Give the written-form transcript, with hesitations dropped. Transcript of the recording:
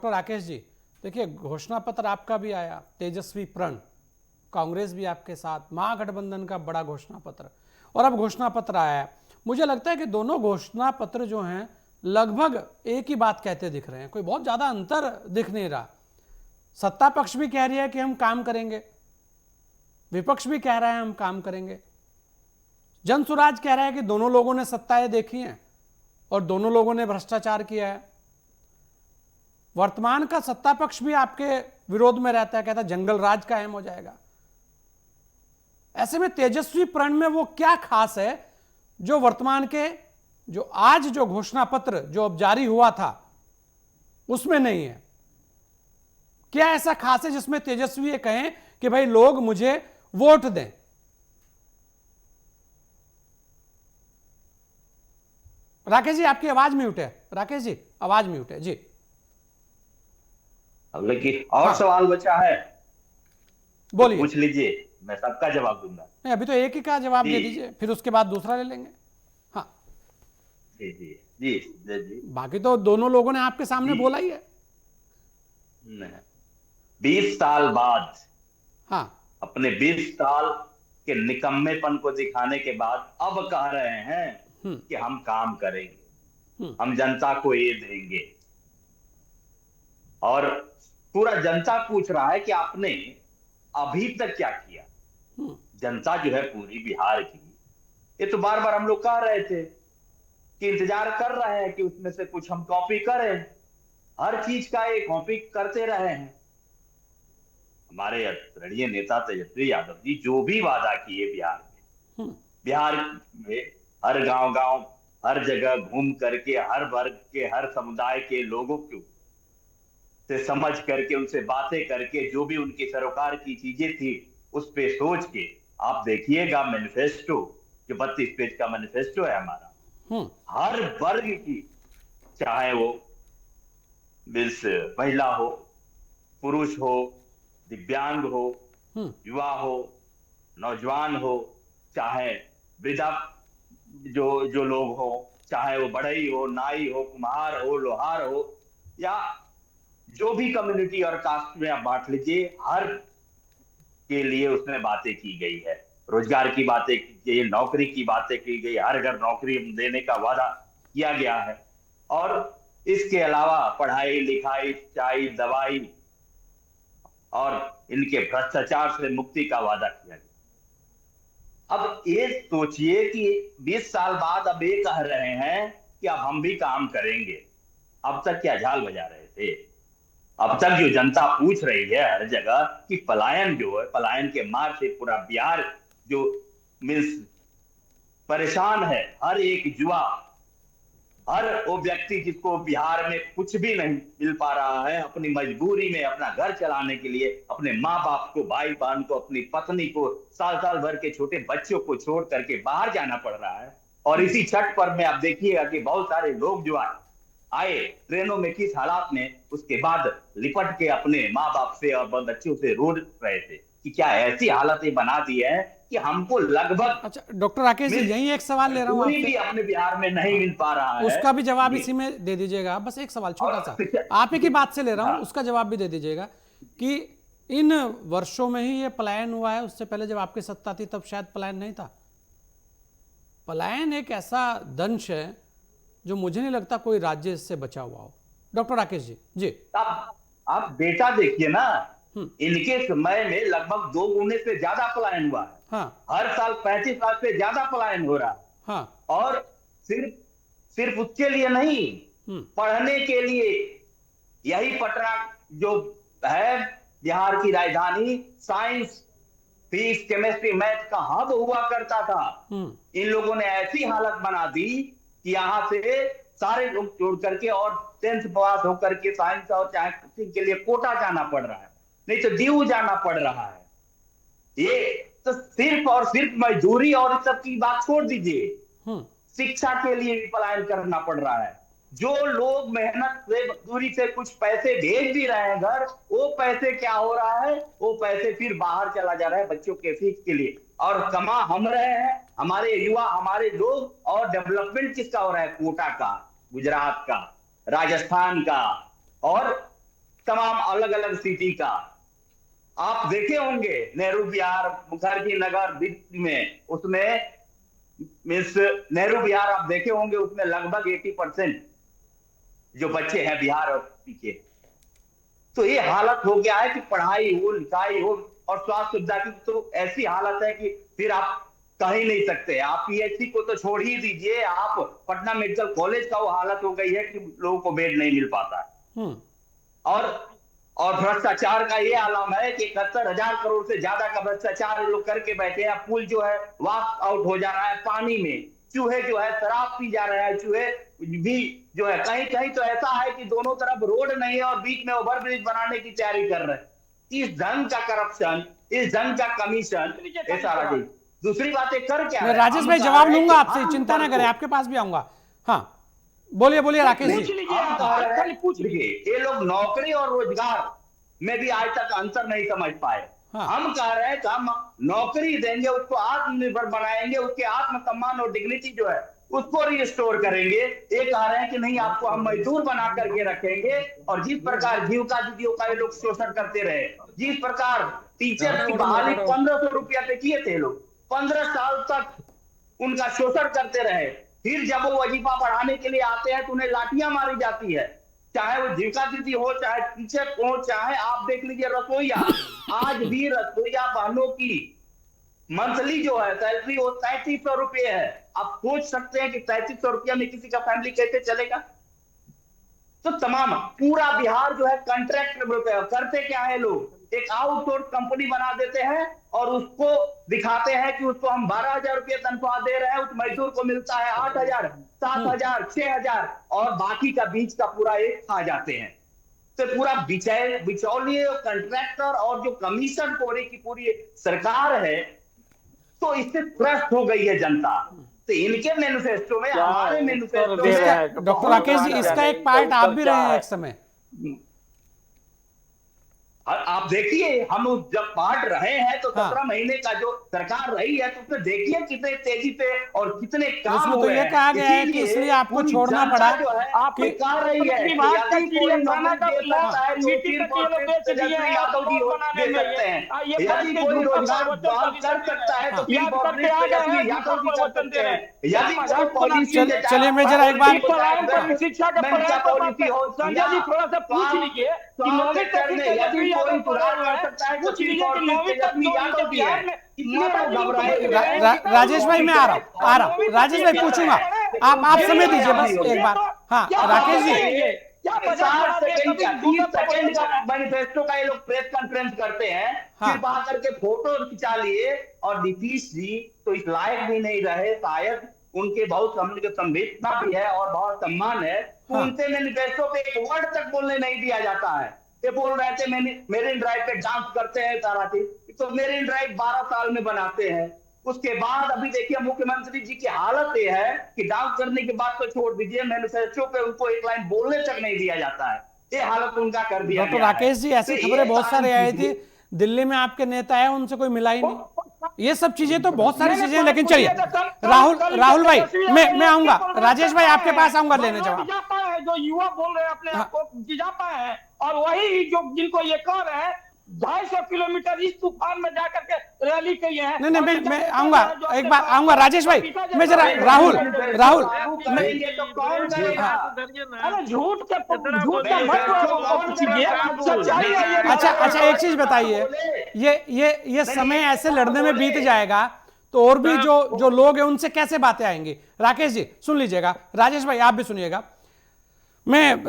तो राकेश जी, देखिए घोषणा पत्र आपका भी आया, तेजस्वी प्रण, कांग्रेस भी आपके साथ, महागठबंधन का बड़ा घोषणा पत्र, और अब घोषणा पत्र आया है। मुझे लगता है कि दोनों घोषणा पत्र जो हैं लगभग एक ही बात कहते दिख रहे हैं, कोई बहुत ज्यादा अंतर दिख नहीं रहा। सत्ता पक्ष भी कह रही है कि हम काम करेंगे, विपक्ष भी कह रहा है हम काम करेंगे, जन सुराज कह रहा है कि दोनों लोगों ने सत्ताएं देखी हैं और दोनों लोगों ने भ्रष्टाचार किया है। वर्तमान का सत्ता पक्ष भी आपके विरोध में रहता है, कहता है जंगल राज कायम हो जाएगा। ऐसे में तेजस्वी प्रण में वो क्या खास है जो वर्तमान के, जो आज जो घोषणा पत्र जो अब जारी हुआ था उसमें नहीं है? क्या ऐसा खास है जिसमें तेजस्वी ये कहें कि भाई लोग मुझे वोट दें? राकेश जी, आपकी आवाज म्यूट है। राकेश जी, आवाज म्यूट है जी। अब लेकिन और हाँ, सवाल बचा है तो बोलिए। पूछ लीजिए, मैं सबका जवाब दूंगा। नहीं, अभी तो एक ही का जवाब जी दे दीजिए, फिर उसके बाद दूसरा ले लेंगे। हाँ, जी जी जी जी जी बाकी तो दोनों लोगों ने आपके सामने जी। बोला ही है। 20 साल बाद, हाँ। अपने 20 साल के निकम्मेपन को दिखाने के बाद अब कह रहे हैं कि हम काम करेंगे, हम जनता को ये देंगे। और पूरा जनता पूछ रहा है कि आपने अभी तक क्या किया। जनता जो है पूरी बिहार की, ये तो बार बार हम लोग कह रहे थे कि इंतजार कर रहे हैं कि उसमें से कुछ हम कॉपी करें, हर चीज का ये कॉपी करते रहे हैं। हमारे आदरणीय नेता तेजस्वी यादव जी जो भी वादा किए बिहार में हर गांव गांव, हर जगह घूम करके, हर वर्ग के, हर समुदाय के लोगों को से समझ करके, उनसे बातें करके, जो भी उनकी सरोकार की चीजें थी उस पे सोच के, आप देखिएगा मैनिफेस्टो, जो 32 पेज का मैनिफेस्टो है हमारा, हर वर्ग की, चाहे वो महिला हो, पुरुष हो, दिव्यांग हो, युवा हो, नौजवान हो, चाहे वृद्धा जो जो लोग हो, चाहे वो बढ़ई हो, नाई हो, कुम्हार हो, लोहार हो, या जो भी कम्युनिटी और कास्ट में आप बांट लीजिए, हर के लिए उसमें बातें की गई है। रोजगार की बातें की गई, नौकरी की बातें की गई, हर घर नौकरी देने का वादा किया गया है। और इसके अलावा पढ़ाई लिखाई, सिंचाई, दवाई और इनके भ्रष्टाचार से मुक्ति का वादा किया गया। अब ये सोचिए कि 20 साल बाद अब ये कह रहे हैं कि अब हम भी काम करेंगे। अब तक क्या झाल बजा रहे थे? अब तक जो जनता पूछ रही है हर जगह कि पलायन जो है, पलायन के मार से पूरा बिहार जो मीन्स परेशान है, हर एक युवा, हर वो व्यक्ति जिसको बिहार में कुछ भी नहीं मिल पा रहा है, अपनी मजबूरी में अपना घर चलाने के लिए अपने माँ बाप को, भाई बहन को, अपनी पत्नी को, साल साल भर के छोटे बच्चों को छोड़ करके बाहर जाना पड़ रहा है। और इसी छठ पर्व में आप देखिएगा कि बहुत सारे लोग जो आए ट्रेनों में किस हालात में, उसके बाद लिपट के अपने माँ बाप से और बच्चों से रो रहे थे कि क्या ऐसी हालतें बना दी है कि हमको लगभग अच्छा डॉक्टर राकेश जी, यही एक सवाल ले रहा हूं मजदूरी भी आपसे। अपने बिहार में नहीं मिल पा रहा है। उसका भी जवाब जी। इसी में दे दीजिएगा। बस एक सवाल और छोटा सा, आप ही की बात से ले रहा हूं, हाँ, उसका जवाब भी दे दीजिएगा कि इन वर्षों में ही ये पलायन हुआ है, उससे पहले जब आपकी सत्ता थी तब शायद पलायन नहीं था। पलायन एक ऐसा दंश है जो मुझे नहीं लगता कोई राज्य इससे बचा हुआ हो। डॉक्टर राकेश जी जी। आप डेटा देखिए ना, इनके समय में लगभग 2 गुने से ज्यादा पलायन हुआ है। हाँ हर साल 35 लाख से ज्यादा पलायन हो रहा है। हाँ। और सिर्फ सिर्फ उसके लिए नहीं, पढ़ने के लिए। यही पटना जो है बिहार की राजधानी, साइंस, फिजिक्स, केमिस्ट्री, मैथ का हब हुआ करता था। इन लोगों ने ऐसी हालत बना दी कि यहाँ से सारे लोग छोड़ करके और 10th पास होकर के साइंस और चाहे के लिए कोटा जाना पड़ रहा है, नहीं तो दीव जाना पड़ रहा है। ये तो सिर्फ और सिर्फ मजदूरी और इस सब की बात छोड़ दीजिए, शिक्षा के लिए भी पलायन करना पड़ रहा है। जो लोग मेहनत से, मजदूरी से कुछ पैसे भेज भी रहे हैं घर, वो पैसे क्या हो रहा है, वो पैसे फिर बाहर चला जा रहा है बच्चों के फीस के लिए। और कमा हम रहे हैं, हमारे युवा, हमारे लोग। और डेवलपमेंट किसका हो रहा है? कोटा का, गुजरात का, राजस्थान का, और अलग अलग सिटी का। आप देखे होंगे नेहरू विहार, मुखर्जी नगर में, उसमें मीन्स नेहरू विहार आप देखे होंगे, उसमें लगभग 80% जो बच्चे हैं बिहार और पीछे। तो ये हालत हो गया है कि पढ़ाई हो, लिखाई हो और स्वास्थ्य सुविधा की तो ऐसी हालत है कि फिर आप कह ही नहीं सकते। आप पीएचसी को तो छोड़ ही दीजिए, आप पटना मेडिकल कॉलेज का वो हालत हो गई है कि लोगों को बेड नहीं मिल पाता है। और भ्रष्टाचार का ये आलम है कि 71,000 करोड़ से ज्यादा का भ्रष्टाचार लोग करके बैठे हैं। पुल जो है वास्ट आउट हो जा रहा है पानी में, चूहे जो है शराब पी जा रहे हैं, चूहे भी जो है कहीं कहीं तो ऐसा है कि दोनों तरफ रोड नहीं है और बीच में ओवरब्रिज बनाने की तैयारी कर रहे हैं। इस ढंग का करप्शन, इस ढंग का कमीशन, ये सारा चीज। दूसरी बात कर क्या मैं राजेश भाई जवाब लूंगा आपसे, चिंता ना करें, आपके पास भी आऊंगा। हाँ बोलिए बोलिए राकेश जी। ये लोग नौकरी और रोजगार में भी आज तक अंतर नहीं समझ पाए। हम कह रहे हैं कि हम नौकरी देंगे, उसको आत्मनिर्भर बनाएंगे, उसके आत्मसम्मान और डिग्निटी जो है उसको रिस्टोर करेंगे। ये कह रहे हैं कि नहीं, आपको हम मजदूर बना करके रखेंगे। और जिस प्रकार जीविका दीदियों का ये लोग शोषण करते रहे, जिस प्रकार टीचर की बहाली 1,500 रुपया पे किए थे लोग, 15 साल तक उनका शोषण करते रहे, फिर जब वो वजीफा बढ़ाने के लिए आते हैं तो उन्हें लाठियां मारी जाती है। चाहे वो जीविका दीदी हो, चाहे टीचर हो, चाहे आप देख लीजिए रसोईया, आज भी रसोईया बहनों की मंथली जो है सैलरी वो 3,300 रुपये है। आप सोच सकते हैं कि 3,300 रुपया में किसी का फैमिली कैसे चलेगा। तो तमाम पूरा बिहार जो है कॉन्ट्रैक्ट करते क्या है लोग, एक आउटसोर्स कंपनी बना देते हैं और उसको दिखाते हैं कि उसको हम 12,000 रुपये तनख्वाह दे रहे हैं, उस मजदूर को मिलता है 8,000, 7,000, 6,000 और बाकी का बीच का पूरा एक खा जाते हैं। तो पूरा बिचौलिए कॉन्ट्रैक्टर और जो कमीशन खोरी की पूरी सरकार है, तो इससे त्रस्त हो गई है जनता। तो इनके मैनिफेस्टो में, हमारे मैनिफेस्टो में, डॉक्टर राकेश जी इसका एक पार्ट आप भी रहे हैं एक समय। आप देखिए, हम जब पार्ट रहे हैं तो 17 महीने का जो सरकार रही है, तो उसमें देखिए कितने तेजी से और कितने काम तो ये कहा गया है कि इसलिए आपको छोड़ना पड़ा। आपकी कह रही है कि यदि कोई नौकरी दे सकता है तो सिर्फ तेजस्वी यादव जी दे सकते हैं, यदि कोई रोजगार कर सकता है तो सिर्फ तेजस्वी यादव जी कर सकते हैं, यदि कोई पॉलिसी, चलिए मैं जरा एक बार शिक्षा का पॉलिसी हो, संजय जी थोड़ा सा पूछ लीजिए कि नौवीं तक की तेजस्वी यादव सुधार कर सकता है, पूछ लीजिए कि नौवीं तक यादव बिहार में राजेश भाई मैं आ रहा हूँ राजेश भाई पूछूंगा, आप समय दीजिए बस एक बार। हाँ राकेश जी, 60 सेकंड का 30 सेकंड का मैनिफेस्टो का ये लोग प्रेस कॉन्फ्रेंस करते हैं, फिर वहां करके फोटो खिंचा लिए। और नीतीश जी तो इस लायक भी नहीं रहे, शायद उनके बहुत संवेदना भी है और बहुत सम्मान है, उनसे मैनिफेस्टो पे एक वर्ड तक बोलने नहीं दिया जाता है। ये बोल रहे थे मेरिन ड्राइव पे डांस करते हैं सारा चीज, तो मेरिन ड्राइव 12 साल में बनाते हैं। उसके बाद अभी देखिए मुख्यमंत्री जी की हालत ये है कि डांस करने के बाद तो छोड़ दीजिए, मैनिफेस्टो पे उनको एक लाइन बोलने तक नहीं दिया जाता है। ये हालत उनका कर दिया। डॉक्टर राकेश जी ऐसी खबरें बहुत सारी आई थी, दिल्ली में आपके नेता है उनसे कोई मिला ही नहीं, ये सब चीजें तो बहुत सारी चीजें। लेकिन चलिए राहुल भाई मैं आऊंगा, राजेश भाई आपके पास आऊंगा लेने जवाब। जो युवा बोल रहे हैं अपने आप को जिजापा है, और वही जो जिनको ये कह रहे हैं 250 किलोमीटर इस तूफान में जाकर के रैली की है। नहीं मैं आऊंगा, एक बार आऊंगा राजेश भाई। मैं जरा राहुल झूठ का अच्छा एक चीज बताइए, ये समय ऐसे लड़ने में बीत जाएगा तो और भी जो लोग हैं उनसे कैसे बातें आएंगी। राकेश जी सुन लीजिएगा, राजेश भाई आप भी सुनिएगा। मैं